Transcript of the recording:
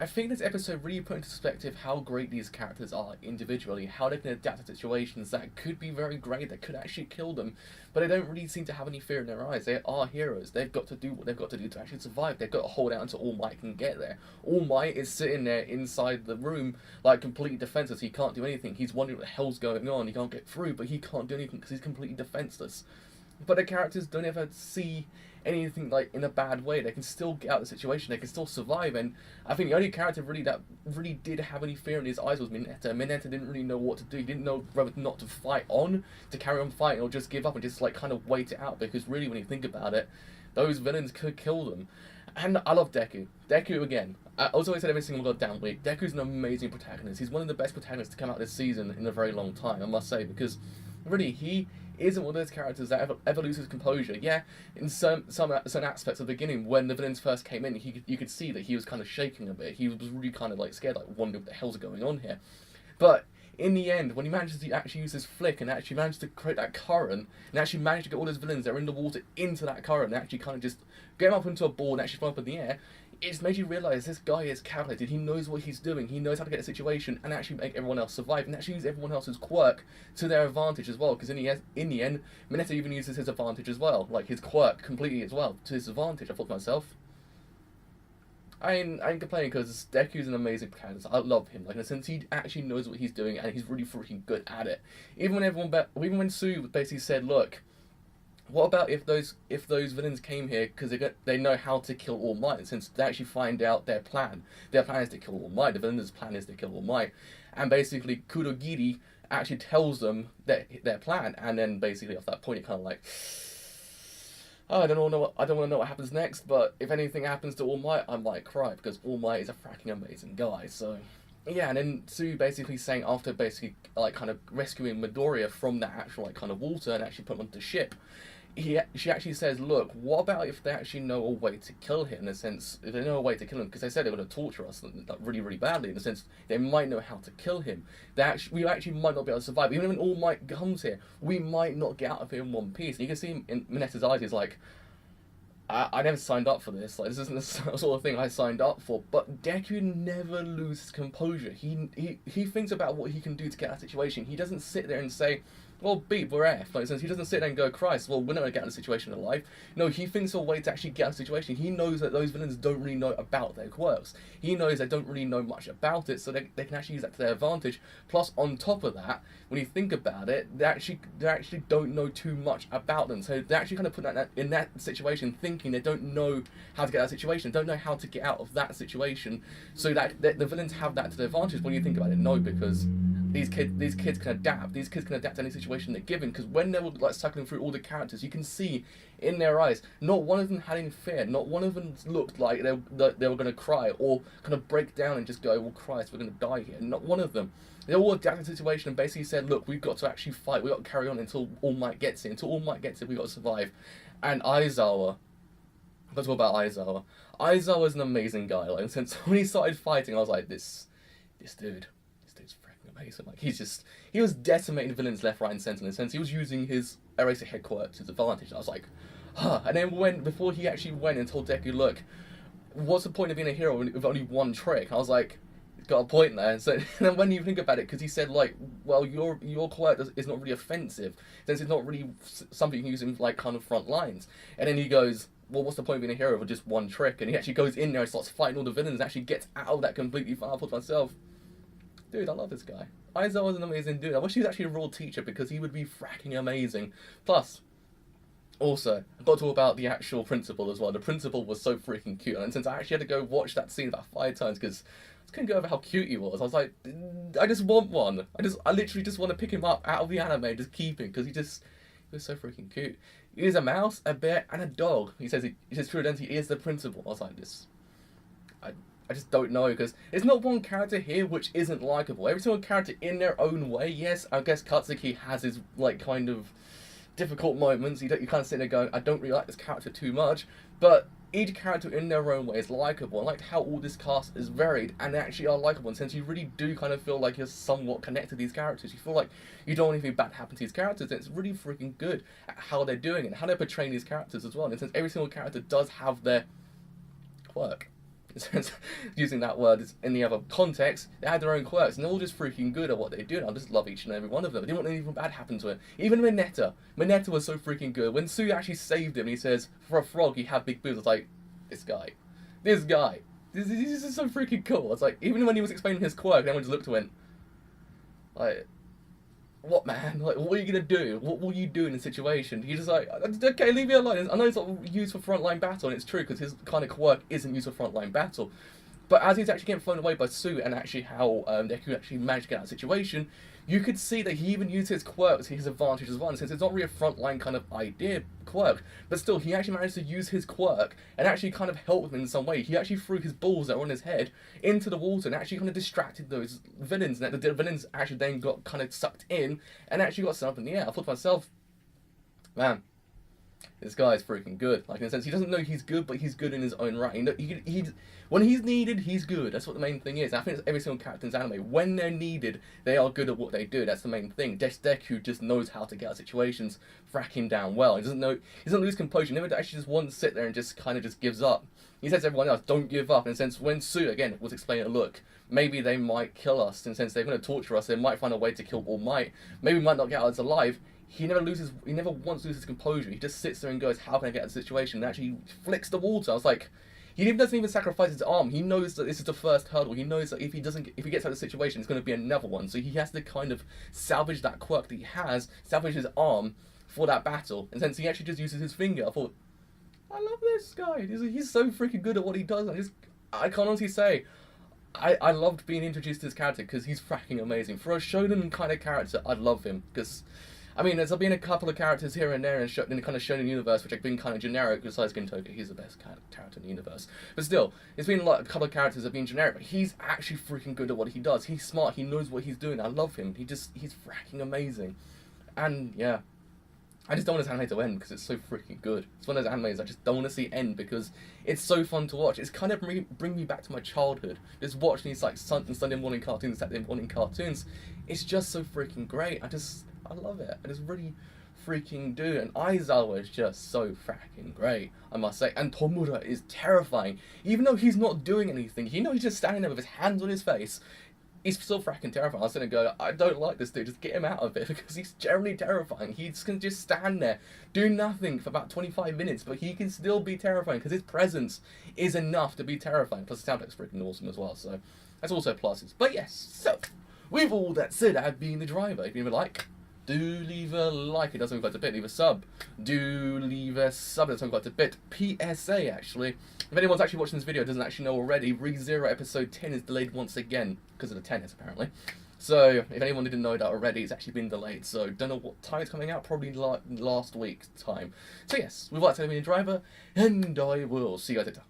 I think this episode really put into perspective how great these characters are individually, how they can adapt to situations that could be very great, that could actually kill them, but they don't really seem to have any fear in their eyes. They are heroes. They've got to do what they've got to do to actually survive. They've got to hold out until All Might can get there. All Might is sitting there inside the room, like, completely defenseless. He can't do anything. He's wondering what the hell's going on. He can't get through, but he can't do anything because he's completely defenseless. But the characters don't ever see anything like in a bad way. They can still get out of the situation. They can still survive. And I think the only character really that really did have any fear in his eyes was Mineta. Mineta didn't really know what to do. He didn't know whether not to fight on, to carry on fighting, or just give up and just like kind of wait it out. Because really, when you think about it, those villains could kill them. And I love Deku. Deku again. I also said every single goddamn week. Deku's an amazing protagonist. He's one of the best protagonists to come out this season in a very long time, I must say, because really he isn't one of those characters that ever loses composure. Yeah, in some certain aspects of the beginning, when the villains first came in, you could see that he was kind of shaking a bit. He was really kind of like scared, like wondering what the hell's going on here. But in the end, when he manages to actually use his flick and actually manages to create that current, and actually manage to get all those villains that are in the water into that current, and actually kind of just get them up into a ball and actually fly up in the air, it just made you realise this guy is calculated. He knows what he's doing. He knows how to get a situation and actually make everyone else survive, and actually use everyone else's quirk to their advantage as well. Because in the end, Mineta even uses his advantage as well, like his quirk completely as well to his advantage. I thought to myself, I ain't complaining because Deku's an amazing protagonist. I love him. Like in a sense, he actually knows what he's doing and he's really freaking good at it. Even when Sue basically said, "Look, what about if those villains came here because they know how to kill All Might, since they actually find out their plan. Their plan is to kill All Might. The villains' plan is to kill All Might, and basically Kurogiri actually tells them their plan, and then basically off that point, it kind of like, oh, I don't want to know what happens next. But if anything happens to All Might, I might cry because All Might is a fracking amazing guy. So." Yeah, and then Sue basically saying, after basically like kind of rescuing Midoriya from that actual like kind of water and actually put him onto the ship, she actually says, "Look, what about if they actually know a way to kill him? In a sense, if they know a way to kill him, because they said they're going to torture us like, really, really badly. In a sense, they might know how to kill him. We actually might not be able to survive. Even when All Might comes here, we might not get out of here in one piece." And you can see him in Mineta's eyes. He's like, I never signed up for this. Like, this isn't the sort of thing I signed up for. But Deku never loses composure. He thinks about what he can do to get out of the situation. He doesn't sit there and say, "Well, beep, we're F." Like, since he doesn't sit there and go, "Christ, well, we're not going to get out of the situation alive." No, he thinks of a way to actually get out of the situation. He knows that those villains don't really know about their quirks. He knows they don't really know much about it, so they can actually use that to their advantage. Plus, on top of that, when you think about it, they actually don't know too much about them. So they actually kind of put that in that situation, thinking they don't know how to get out of that situation, don't know how to get out of that situation. So that the villains have that to their advantage. When you think about it, no, because these kids can adapt. These kids can adapt to any situation they're given. Because when they were like cycling through all the characters, you can see in their eyes, not one of them had any fear. Not one of them looked like they were going to cry or kind of break down and just go, "Well, Christ, we're going to die here." Not one of them. They all adapted to the situation and basically said, "Look, we've got to actually fight. We've got to carry on until All Might gets it. Until All Might gets it, we've got to survive." And Aizawa, let's talk about Aizawa. Aizawa's an amazing guy. Like, since when he started fighting, I was like, this dude's freaking amazing. Like, he was decimating villains left, right, and centre. In a sense, he was using his eraser head quirk to his advantage. I was like, huh. And then before he actually went and told Deku, "Look, what's the point of being a hero with only one trick?" I was like, he's got a point there. So and then when you think about it, because he said like, "Well, your quirk is not really offensive, since it's not really something you can use in like kind of front lines." And then he goes, "Well, what's the point of being a hero with just one trick?" And he actually goes in there and starts fighting all the villains and actually gets out of that completely. I thought to myself, dude, I love this guy. Aizawa's an amazing dude. I wish he was actually a real teacher because he would be fracking amazing. Plus, also, I've got to talk about the actual principal as well. The principal was so freaking cute. And since I actually had to go watch that scene about 5 times because I just couldn't go over how cute he was. I was like, I just want one. I literally just want to pick him up out of the anime and just keep him because he was so freaking cute. He is a mouse, a bear, and a dog. He says true identity is the principal. I was like, I just don't know, because there's not one character here which isn't likable. Every single character in their own way. Yes, I guess Katsuki has his like kind of difficult moments. You kind of sit there going, I don't really like this character too much, but each character in their own way is likable. I like how all this cast is varied and they actually are likable, and since you really do kind of feel like you're somewhat connected to these characters, you feel like you don't want anything bad to happen to these characters, and it's really freaking good at how they're doing it, how they're portraying these characters as well. And since every single character does have their quirk, using that word in the other context, they had their own quirks, and they're all just freaking good at what they do, and I just love each and every one of them. I didn't want anything bad happen to it. Even Mineta was so freaking good. When Sue actually saved him, he says, for a frog, he had big boobs. I was like, this guy, this is so freaking cool. I was like, even when he was explaining his quirk, everyone just looked and went, like, what, man? Like, what are you gonna do? What will you do in a situation? He's just like, okay, leave me alone. I know it's not used for frontline battle, and it's true, because his kind of quirk isn't used for frontline battle. But as he's actually getting flown away by Sue, and actually how Deku actually managed to get out of the situation, you could see that he even used his quirk to his advantage as well, since it's not really a frontline kind of idea quirk, but still, he actually managed to use his quirk and actually kind of help him in some way. He actually threw his balls that were on his head into the water and actually kind of distracted those villains, and the villains actually then got kind of sucked in and actually got sent up in the air. I thought to myself, man, this guy is freaking good. Like, in a sense, he doesn't know he's good, but he's good in his own right. When he's needed, he's good. That's what the main thing is. I think it's every single character in anime. When they're needed, they are good at what they do. That's the main thing. Deku just knows how to get out of situations, fracking down well. He doesn't lose composure. He never actually just wants to sit there and just kind of just gives up. He says to everyone else, don't give up. In a sense, when Sue, again, was explaining, look, maybe they might kill us. In a sense, they're going to torture us. They might find a way to kill All Might. Maybe we might not get out alive. He never once loses composure. He just sits there and goes, how can I get out of the situation? And actually flicks the water. I was like, he doesn't even sacrifice his arm. He knows that this is the first hurdle. He knows that if he gets out of the situation, it's going to be another one. So he has to kind of salvage that quirk that he has, salvage his arm for that battle. And since he actually just uses his finger, I thought, I love this guy. He's so freaking good at what he does. I can't honestly say, I loved being introduced to this character because he's fracking amazing. For a shonen kind of character, I love him because, I mean, there's been a couple of characters here and there in the kind of shonen universe which have been kind of generic, besides Gintoki. He's the best character in the universe. But still, it's been like a couple of characters that have been generic, but he's actually freaking good at what he does. He's smart, he knows what he's doing. I love him. He's fracking amazing. And, yeah. I just don't want this anime to end because it's so freaking good. It's one of those animes I just don't want to see end because it's so fun to watch. It's kind of bring me back to my childhood. Just watching these like Sunday morning cartoons, Saturday morning cartoons. It's just so freaking great. I love it. I just really freaking do. And Aizawa is just so freaking great, I must say. And Tomura is terrifying. Even though he's not doing anything, he's just standing there with his hands on his face. He's still fracking terrifying. I was going to go, I don't like this dude, just get him out of it, because he's generally terrifying. He's going to just stand there, do nothing for about 25 minutes, but he can still be terrifying, because his presence is enough to be terrifying. Plus, the soundtrack's freaking awesome as well, so that's also pluses. But yes, so, with all that said, I've been the driver. If you like, do leave a like, it doesn't go to bit, leave a sub. Do leave a sub, it doesn't go to bit. PSA, actually. If anyone's actually watching this video doesn't actually know already, ReZero episode 10 is delayed once again, because of the tennis, apparently. So, if anyone didn't know that already, it's actually been delayed, so don't know what time it's coming out, probably last week's time. So yes, we've liked to be a driver, and I will see you guys later.